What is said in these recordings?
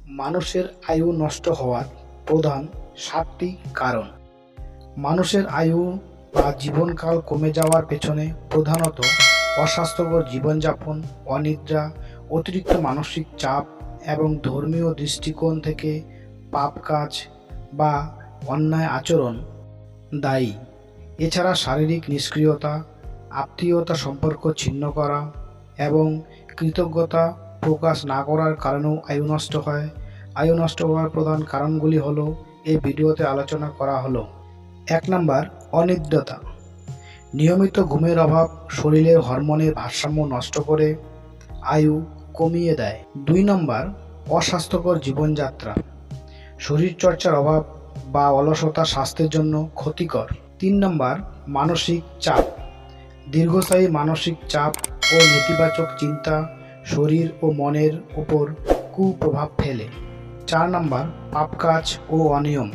মানুষের আয়ু নষ্ট হওয়ার প্রধান 7টি কারণ। মানুষের আয়ু বা জীবনকাল কমে যাওয়ার পেছনে প্রধানত অস্বাস্থ্যকর জীবনযাপন, অনিদ্রা, অতিরিক্ত মানসিক চাপ এবং ধর্মীয় দৃষ্টিকোণ থেকে পাপ কাজ বা অন্যায় আচরণ দায়ী। এছাড়া শারীরিক নিষ্ক্রিয়তা, আত্মীয়তা সম্পর্ক ছিন্ন করা এবং কৃতজ্ঞতা প্রকাশ না করার কারণেও আয়ু নষ্ট হয়। আয়ু নষ্ট হওয়ার প্রধান কারণগুলি হলো এই ভিডিওতে আলোচনা করা হলো। 1 নাম্বার, অনিদ্রতা। নিয়মিত ঘুমের অভাব শরীরের হরমোনের ভারসাম্য নষ্ট করে আয়ু কমিয়ে দেয়। 2 নম্বর, অস্বাস্থ্যকর জীবনযাত্রা। শরীরচর্চার অভাব বা অলসতা স্বাস্থ্যের জন্য ক্ষতিকর। 3 নম্বর, মানসিক চাপ। দীর্ঘস্থায়ী মানসিক চাপ ও নেতিবাচক চিন্তা শরীর ও মনের উপর কুপ্রভাব ফেলে। 4 নম্বর, পাপ কাজ ও অনিয়ম।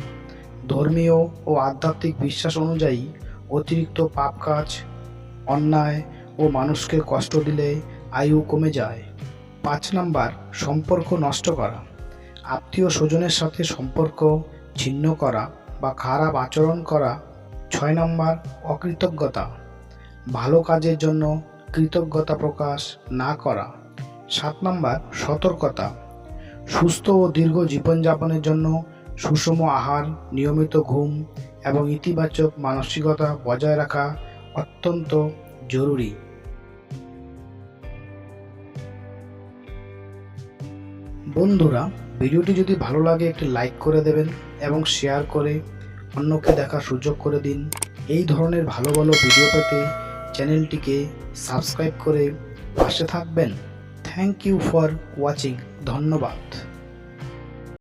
ধর্মীয় ও আধ্যাত্মিক বিশ্বাস অনুযায়ী অতিরিক্ত পাপ কাজ, অন্যায় ও মানুষকে কষ্ট দিলে আয়ু কমে যায়। 5 নম্বর, সম্পর্ক নষ্ট করা। আত্মীয় স্বজনের সাথে সম্পর্ক ছিন্ন করা বা খারাপ আচরণ করা। 6 নম্বর, অকৃতজ্ঞতা। ভালো কাজের জন্য কৃতজ্ঞতা প্রকাশ না করা। 7 নম্বর, সতর্কতা। সুস্থ ও দীর্ঘ জীবনযাপনের জন্য সুষম আহার, নিয়মিত ঘুম এবং ইতিবাচক মানসিকতা বজায় রাখা অত্যন্ত জরুরি। বন্ধুরা, ভিডিওটি যদি ভালো লাগে একটি লাইক করে দেবেন এবং শেয়ার করে অন্যকে দেখার সুযোগ করে দিন। এই ধরনের ভালো ভালো ভিডিও পেতে চ্যানেলটিকে সাবস্ক্রাইব করে পাশে থাকবেন। Thank you for watching. ধন্যবাদ।